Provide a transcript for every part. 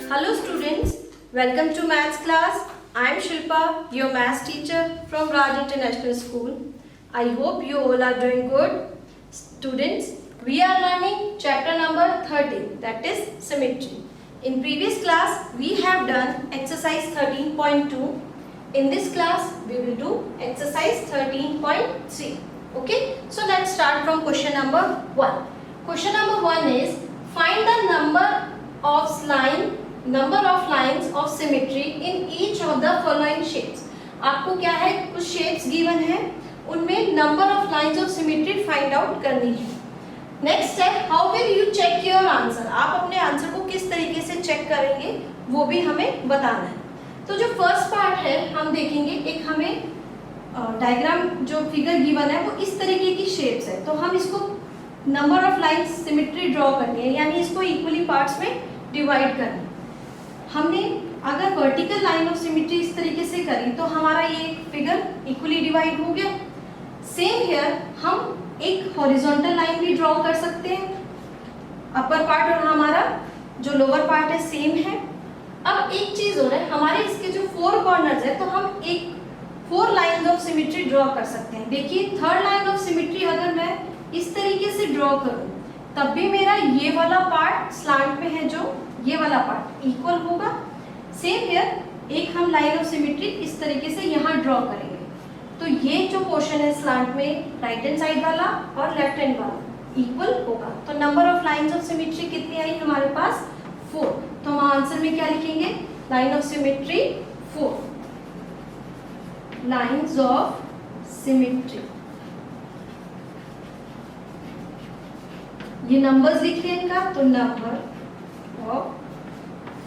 Hello students, welcome to maths class. I am Shilpa, your maths teacher from Raj International School. I hope you all are doing good. Students, we are learning chapter number 13, that is symmetry. In previous class, we have done exercise 13.2. In this class, we will do exercise 13.3. Okay, so let's start from question number 1. Question number 1 is find the number of lines of symmetry in each of the following shapes. आपको क्या है, कुछ shapes given है, उनमें number of lines of symmetry find out करनी है. Next है, how will you check your answer? आप अपने आंसर को किस तरीके से चेक करेंगे वो भी हमें बताना है. तो जो फर्स्ट पार्ट है हम देखेंगे, एक हमें डायग्राम जो फिगर गिवन है वो इस तरीके की शेप्स है, तो हम इसको number of lines symmetry draw करनी है, यानी इसको इक्वली पार्ट्स में डिवाइड करना है. हमने अगर वर्टिकल लाइन ऑफ सिमेट्री इस तरीके से करी तो हमारा ये फिगर इक्वली डिवाइड हो गया. सेम हियर हम एक हॉरिजॉन्टल लाइन भी ड्रॉ कर सकते हैं. अपर पार्ट और हमारा जो लोअर पार्ट है सेम है. अब एक चीज हो रहा है, हमारे इसके जो 4 कॉर्नर्स है तो हम एक 4 लाइंस ऑफ सिमेट्री ड्रॉ कर सकते हैं. देखिए थर्ड लाइन ऑफ सिमेट्री अगर मैं इस तरीके से ड्रॉ करूं तब भी मेरा ये वाला पार्ट स्लांट पे है, जो ये वाला पार्ट इक्वल होगा. सेम हियर एक हम लाइन ऑफ सिमेट्री इस तरीके से यहाँ ड्रॉ करेंगे तो ये जो पोर्शन है स्लांट में राइट हैंड साइड वाला और लेफ्ट हैंड वाला इक्वल होगा. तो number of lines of symmetry कितनी आई हमारे पास? 4. तो हम आंसर में क्या लिखेंगे? Line of symmetry 4. Lines of symmetry, ये नंबर्स लिखे इनका, तो नंबर ऑफ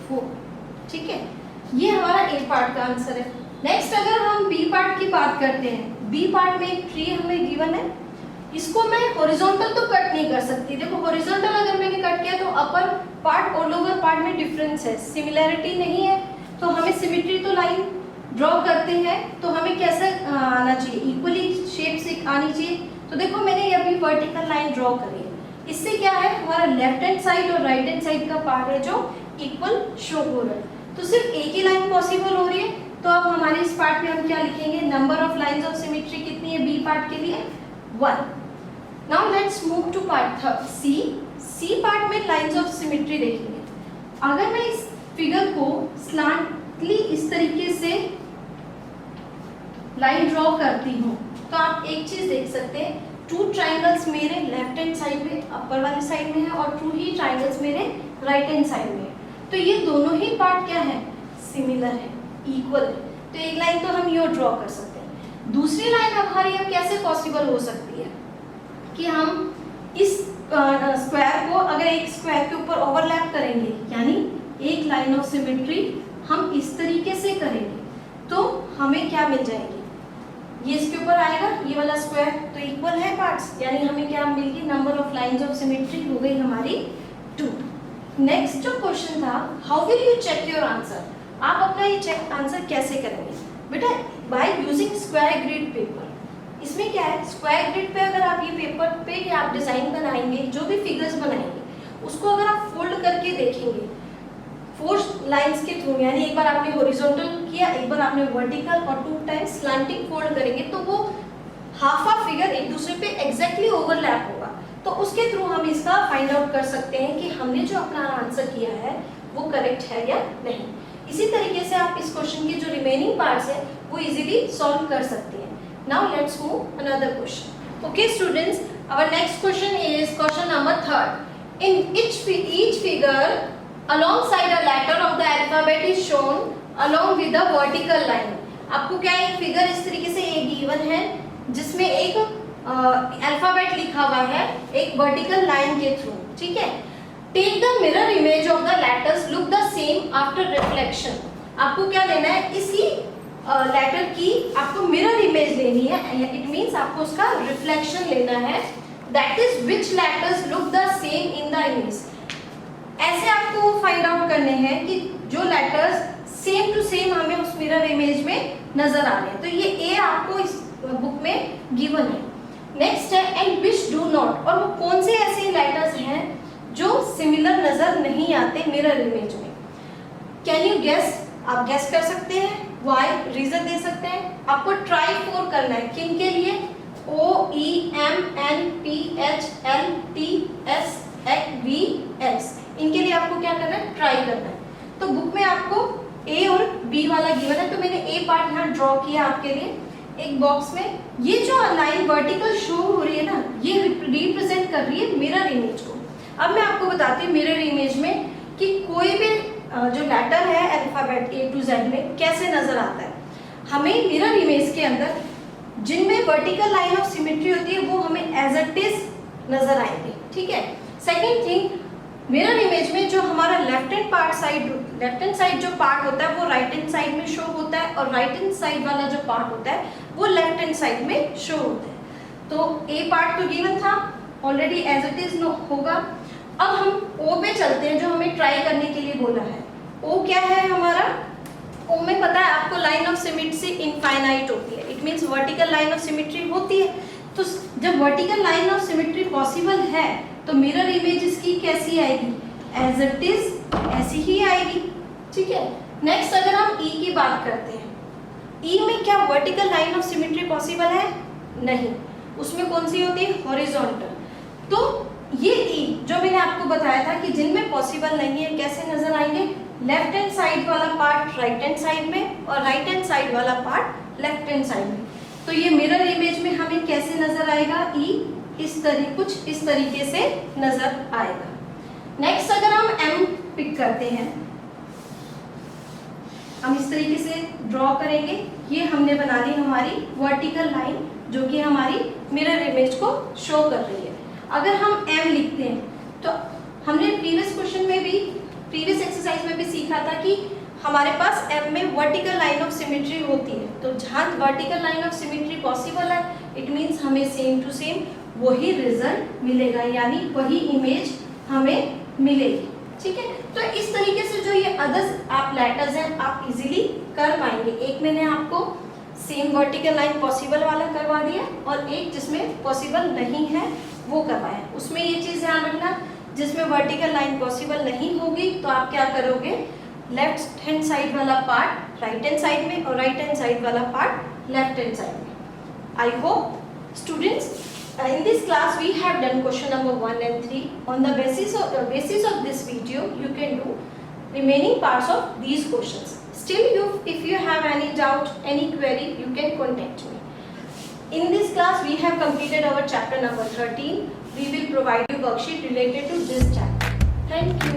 4. ठीक है, ये हमारा ए पार्ट का आंसर है. नेक्स्ट अगर हम बी पार्ट की बात करते हैं, बी पार्ट में एक ट्री हमें गिवन है. इसको मैं हॉरिजॉन्टल तो कट नहीं कर सकती. देखो हॉरिजॉन्टल अगर मैंने कट किया तो अपर पार्ट और लोअर पार्ट में डिफरेंस है, सिमिलैरिटी नहीं है. तो हमें सिमेट्री तो लाइन ड्रॉ करते हैं तो हमें कैसे आना चाहिए? इक्वली शेप से आनी चाहिए. तो देखो मैंने अभी वर्टिकल लाइन ड्रॉ करी है, इससे क्या है हमारा लेफ्ट हैंड साइड और राइट हैंड साइड का पार्ट है जो इक्वल शो हो रहा है. तो सिर्फ एक ही लाइन पॉसिबल हो रही है. तो अब हमारे इस पार्ट में हम क्या लिखेंगे? Number of lines of symmetry कितनी है बी पार्ट के लिए? 1. Now let's move to part C. C part में लाइंस ऑफ सिमेट्री देखेंगे. अगर मैं इस फिगर को स्लांटली इस तरीके से लाइन ड्रॉ करती हूँ तो आप एक चीज देख सकते हैं, 2 ट्राइंगल्स मेरे लेफ्ट हैंड साइड में अपर वाली साइड में है और 2 ही ट्राइंगल्स मेरे राइट हैंड साइड में है. तो ये दोनों ही पार्ट क्या है? सिमिलर है, इक्वल है. तो एक लाइन तो हम ये ड्रॉ कर सकते हैं. दूसरी लाइन हमारी अब कैसे पॉसिबल हो सकती है कि हम इस स्क्वायर को अगर एक स्क्वायर के ऊपर ओवरलैप करेंगे, यानी एक लाइन ऑफ सिमेट्री हम इस तरीके से करेंगे तो हमें क्या मिल जाएगी? ये इसके ऊपर आएगा, ये वाला स्क्वायर, तो इक्वल है पार्ट्स, यानी हमें क्या मिलगी? Number of lines of symmetry हो गई हमारी 2. नेक्स्ट जो क्वेश्चन था, how will you check your answer? आप अपना ये चेक आंसर कैसे करेंगे? बेटा by using square grid paper. इसमें क्या है, स्क्वायर ग्रिड पे अगर आप ये पेपर पे आप डिजाइन बनाएंगे, जो भी फिगर्स बनाएंगे उसको अगर आप फोल्ड करके देखेंगे 4 लाइंस के थ्रू, यानी एक बार आपने हॉरिजॉन्टल किया, एक बार आपने वर्टिकल और 2 टाइम्स स्लांटिंग फोल्ड करेंगे तो वो हाफ फिगर एक दूसरे पे एग्जैक्टली ओवरलैप होगा. तो उसके थ्रू हम इसका फाइंड आउट कर सकते हैं कि हमने जो अपना आंसर किया है वो करेक्ट है या नहीं. इसी तरीके से आप इस क्वेश्चन के जो रिमेनिंग पार्ट्स है वो इजीली सॉल्व कर सकते हैं. Now let's move another question. Okay students, our next question is question number 3. In each figure alongside a letter of the alphabet is shown along with the vertical line. आपको क्या एक figure इस तरीके से एक गिवन है जिसमें एक अल्फाबेट लिखा हुआ है एक वर्टिकल लाइन के थ्रू. ठीक है, take the mirror image of the letters look the same after reflection. आपको क्या लेना है? इसी लेटर की आपको मिरर इमेज लेनी है. इट मींस आपको उसका रिफ्लेक्शन लेना है. That is which letters look the same in the image. ऐसे आपको फाइंड आउट करने हैं कि जो लेटर्स सेम टू सेम हमें उस मिरर इमेज में नजर आ रहे हैं. तो ये ए आपको इस बुक में गिवन है. नेक्स्ट है एंड विच डू नॉट, और वो कौन से ऐसे लेटर्स हैं जो सिमिलर नजर नहीं आते मिरर इमेज में. Can you guess? आप गेस कर सकते हैं, वाई रीजन दे सकते हैं। आपको ट्राई 4 करना है, किन के लिए? OEMNPHLTSVS, इनके लिए आपको क्या करना है? ट्राई करना है। तो बुक में आपको ए और बी वाला गिवन है, तो मैंने ए पार्ट यहाँ ड्रॉ किया आपके लिए एक बॉक्स में। ये जो लाइन वर्टिकल शो हो रही है ना, ये रिप्रेजेंट कर रही है मिरर इमेज को। अब मैं आपको बताती हूँ मिरर इमेज में कि कोई भी जो लेटर है अल्फाबेट A to Z में कैसे नजर आता है। हमें मिरर इमेज के अंदर जिनमें वर्टिकल लाइन ऑफ सिमेट्री होती है वो हमें एज इट इज नजर आएंगे, ठीक है। सेकेंड थिंग, मिरर इमेज में जो हमारा लेफ्ट हैंड साइड जो पार्ट होता है वो राइट हैंड साइड में शो होता है, और राइट हैंड साइड वाला जो पार्ट होता है वो लेफ्ट हैंड साइड में शो होता है। तो ए पार्ट तो गिवन था ऑलरेडी, एज इट इज होगा। अब हम ओ पे चलते हैं, जो हमें ट्राई करने के लिए बोला है। ओ क्या है हमारा? ओ में पता है आपको लाइन ऑफ सिमेट्री इनफाइनाइट होती है, it means vertical line of symmetry होती है। तो जब vertical line of symmetry possible है तो मिरर इमेज इसकी कैसी आएगी? एज इट इज ऐसी ही आएगी, ठीक है। नेक्स्ट अगर हम ई की बात करते हैं, ई में क्या vertical line of symmetry possible है? नहीं, उसमें कौन सी होती है? हॉरिजॉन्टल। तो ये ई जो मैंने आपको बताया था कि जिनमें पॉसिबल नहीं है कैसे नजर आएंगे? लेफ्ट हैंड साइड वाला पार्ट राइट हैंड साइड में और राइट हैंड साइड वाला पार्ट लेफ्ट हैंड साइड में। तो ये मिरर इमेज में हमें कैसे नजर आएगा? ई कुछ इस तरीके से नजर आएगा। नेक्स्ट अगर हम एम पिक करते हैं, हम इस तरीके से ड्रॉ करेंगे। ये हमने बना ली हमारी वर्टिकल लाइन जो कि हमारी मिरर इमेज को शो कर रही है। अगर हम एम लिखते हैं तो हमने प्रीवियस क्वेश्चन में भी, प्रीवियस एक्सरसाइज में भी सीखा था कि हमारे पास एम में वर्टिकल लाइन ऑफ सिमेट्री होती है। तो जहाँ vertical line of symmetry possible है, इट मीन्स हमें सेम टू सेम वही रिजल्ट मिलेगा, यानी वही इमेज हमें मिलेगी, ठीक है। तो इस तरीके से जो ये अदर्स आप लेटर्स हैं आप इजीली कर पाएंगे। एक मैंने आपको सेम वर्टिकल लाइन पॉसिबल वाला करवा दिया और एक जिसमें पॉसिबल नहीं है वो करवाया। उसमें ये चीज़ ध्यान रखना, जिसमें वर्टिकल लाइन पॉसिबल नहीं होगी तो आप क्या करोगे? लेफ्ट हैंड साइड वाला पार्ट राइट हैंड साइड में और राइट हैंड साइड वाला पार्ट लेफ्ट हैंड साइड में। I hope students, in this class we have done question number 1 and 3. On the basis of this video you can do remaining parts of these questions. Still if you have any doubt, any query, you can contact me. In this class we have completed our chapter number 13. We will provide you worksheet related to this chapter. Thank you.